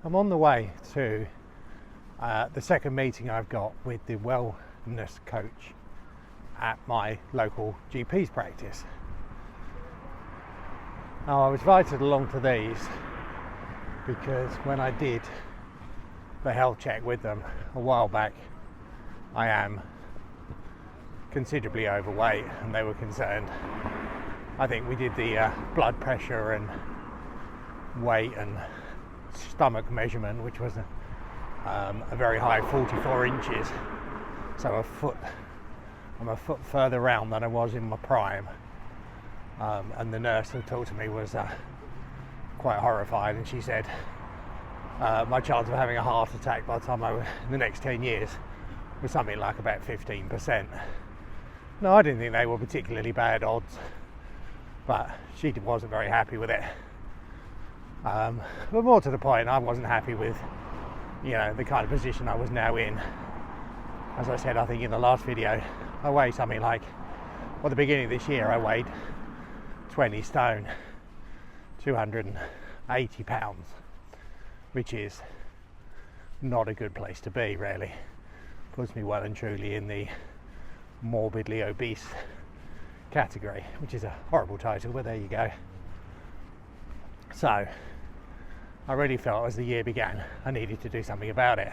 I'm on the way to the second meeting I've got with the wellness coach at my local GP's practice. Now, I was invited along to these because when I did the health check with them a while back, I am considerably overweight and they were concerned. I think we did the blood pressure and weight and stomach measurement, which was a very high 44 inches, so I'm a foot further round than I was in my prime, and the nurse who talked to me was quite horrified, and she said my chance of having a heart attack by the time I was in the next 10 years was something like about 15%. No, I didn't think they were particularly bad odds, but she wasn't very happy with it. But more to the point, I wasn't happy with, the kind of position I was now in. As I said, I think in the last video, I weigh something like, well, at the beginning of this year, I weighed 20 stone, 280 pounds, which is not a good place to be, really. Puts me well and truly in the morbidly obese category, which is a horrible title, but there you go. So I really felt as the year began I needed to do something about it.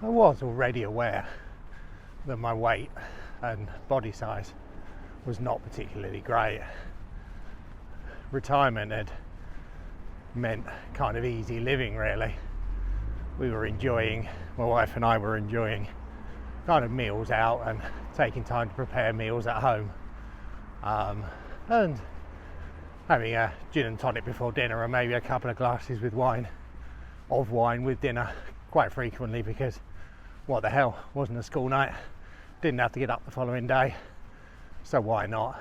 I was already aware that my weight and body size was not particularly great. Retirement had meant kind of easy living, really. We were enjoying, my wife and I were enjoying kind of meals out and taking time to prepare meals at home, and having a gin and tonic before dinner and maybe a couple of glasses of wine with dinner quite frequently, because what the hell, wasn't a school night, didn't have to get up the following day, so why not?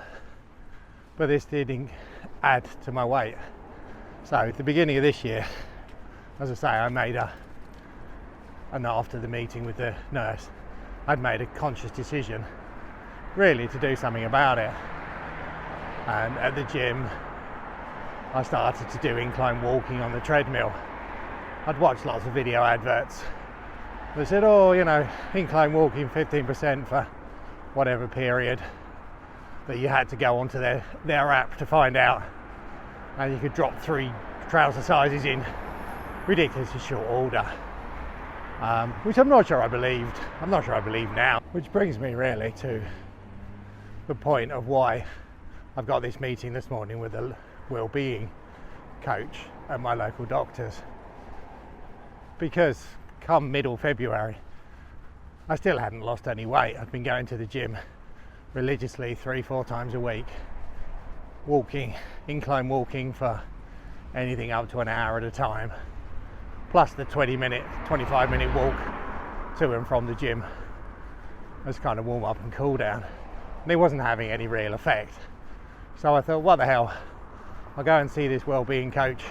But this didn't add to my weight. So at the beginning of this year, as I say, I made and after the meeting with the nurse, I'd made a conscious decision really to do something about it. And at the gym, I started to do incline walking on the treadmill. I'd watched lots of video adverts. They said, incline walking 15% for whatever period, that you had to go onto their app to find out, and you could drop 3 trouser sizes in ridiculously short order, which I'm not sure I believed. I'm not sure I believe now. Which brings me really to the point of why I've got this meeting this morning with a well-being coach at my local doctor's, because come middle February I still hadn't lost any weight. I'd been going to the gym religiously 3-4 times a week, incline walking for anything up to an hour at a time, plus the 25-minute walk to and from the gym as kind of warm up and cool down, and it wasn't having any real effect. So I thought, what the hell, I'll go and see this wellbeing coach,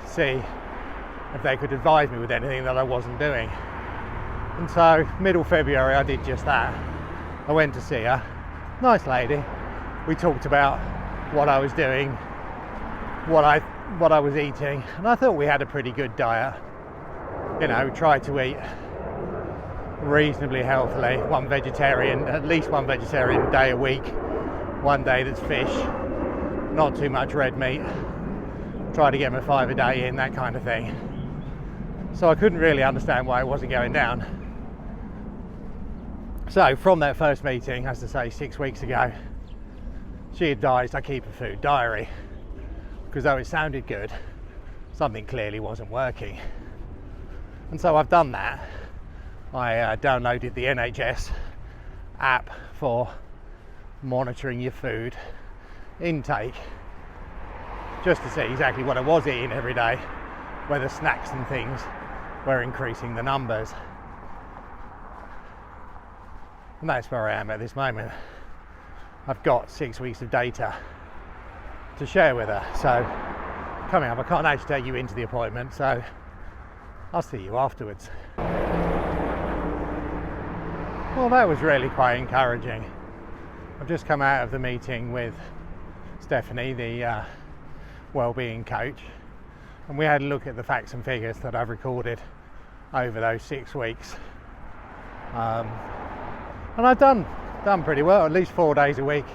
see if they could advise me with anything that I wasn't doing. And so middle February I did just that. I went to see her, nice lady. We talked about what I was doing, what I was eating, and I thought we had a pretty good diet. Tried to eat reasonably healthily, at least one vegetarian day a week, one day that's fish, not too much red meat, try to get my 5 a day in, that kind of thing. So I couldn't really understand why it wasn't going down. So from that first meeting, as I say, 6 weeks ago, she advised I keep a food diary, because though it sounded good, something clearly wasn't working. And so I've done that. I downloaded the NHS app for monitoring your food intake, just to see exactly what I was eating every day, whether snacks and things were increasing the numbers. And that's where I am at this moment. I've got 6 weeks of data to share with her. So coming up, I can't actually take you into the appointment, so I'll see you afterwards. Well, that was really quite encouraging. I've just come out of the meeting with Stephanie, the wellbeing coach, And we had a look at the facts and figures that I've recorded over those 6 weeks. And I've done pretty well, at least 4 days a week.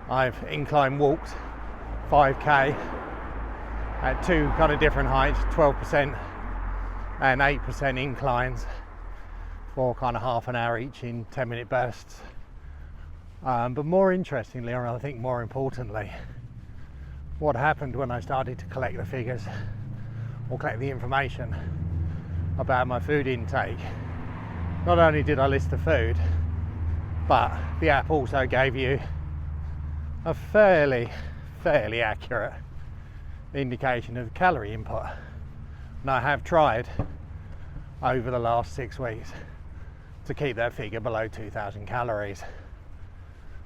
I've incline walked 5k at 2 kind of different heights, 12% and 8% inclines, for kind of half an hour each in 10-minute bursts. But more interestingly, or I think more importantly, what happened when I started to collect the figures or collect the information about my food intake. Not only did I list the food, but the app also gave you a fairly accurate indication of calorie input. And I have tried over the last 6 weeks to keep that figure below 2,000 calories.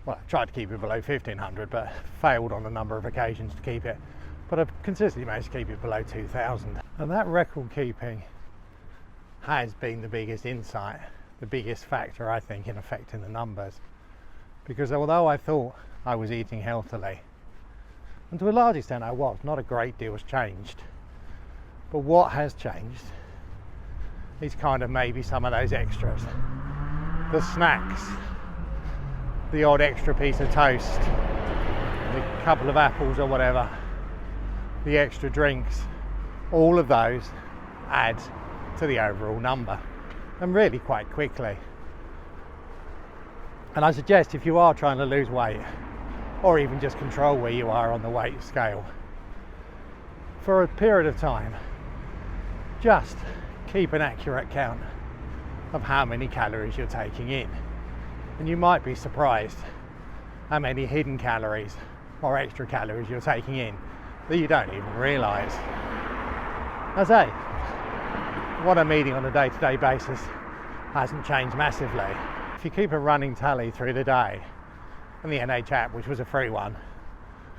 Well, I tried to keep it below 1,500, but failed on a number of occasions to keep it. But I've consistently managed to keep it below 2,000. And that record keeping has been the biggest insight, the biggest factor, I think, in affecting the numbers. Because although I thought I was eating healthily, and to a large extent I was, not a great deal has changed. But what has changed is kind of maybe some of those extras. The snacks, the odd extra piece of toast, a couple of apples or whatever, the extra drinks, all of those add to the overall number, and really quite quickly. And I suggest if you are trying to lose weight, or even just control where you are on the weight scale, for a period of time, just keep an accurate count of how many calories you're taking in. And you might be surprised how many hidden calories or extra calories you're taking in that you don't even realise. As I say, what I'm eating on a day-to-day basis hasn't changed massively. If you keep a running tally through the day, and the NH app, which was a free one,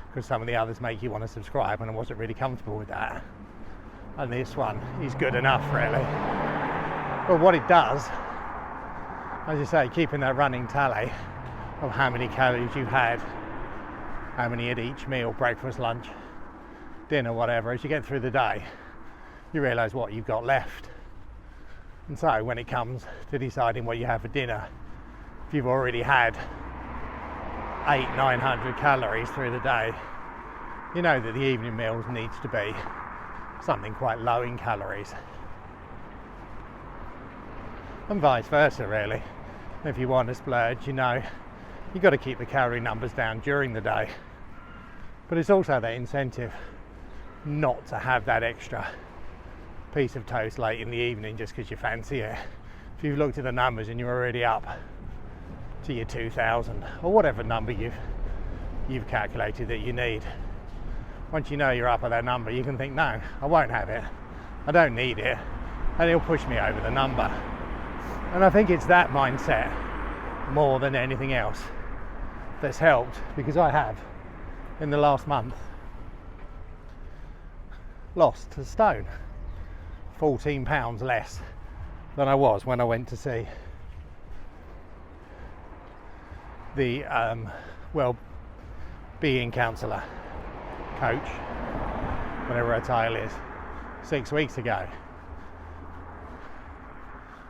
because some of the others make you want to subscribe, and I wasn't really comfortable with that, and this one is good enough really. But what it does, as you say, keeping that running tally of how many calories you've had, how many at each meal, breakfast, lunch, dinner, whatever, as you get through the day, you realise what you've got left. And so when it comes to deciding what you have for dinner, if you've already had 800-900 calories through the day, you know that the evening meals needs to be something quite low in calories. And vice versa really. If you want to splurge, you know you've got to keep the calorie numbers down during the day. But it's also that incentive not to have that extra piece of toast late in the evening just because you fancy it. If you've looked at the numbers and you're already up to your 2,000 or whatever number you've calculated that you need, once you know you're up at that number, you can think, no, I won't have it, I don't need it, and it'll push me over the number. And I think it's that mindset more than anything else that's helped, because I have in the last month lost a stone, 14 pounds less than I was when I went to see the well-being counsellor, coach, whatever her title is, 6 weeks ago.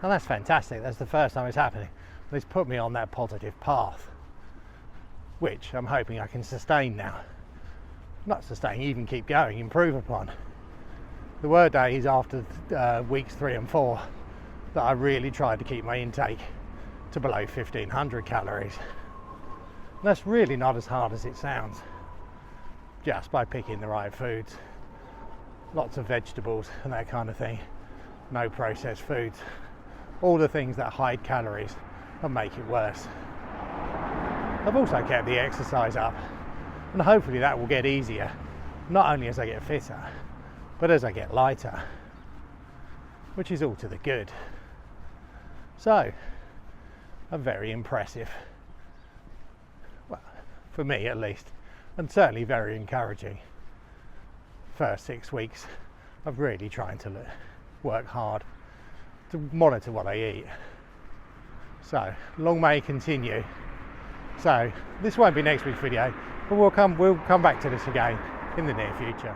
And that's fantastic. That's the first time it's happening. But it's put me on that positive path, which I'm hoping I can sustain now. Not sustain, even keep going, improve upon. The word day is after weeks 3 and 4 that I really tried to keep my intake to below 1,500 calories. And that's really not as hard as it sounds, just by picking the right foods, lots of vegetables and that kind of thing, no processed foods, all the things that hide calories and make it worse. I've also kept the exercise up, and hopefully that will get easier, not only as I get fitter, but as I get lighter, which is all to the good. So, a very impressive, well, for me at least, and certainly very encouraging first 6 weeks of really trying to work hard to monitor what I eat. So long may it continue. So this won't be next week's video, but we'll come back to this again in the near future.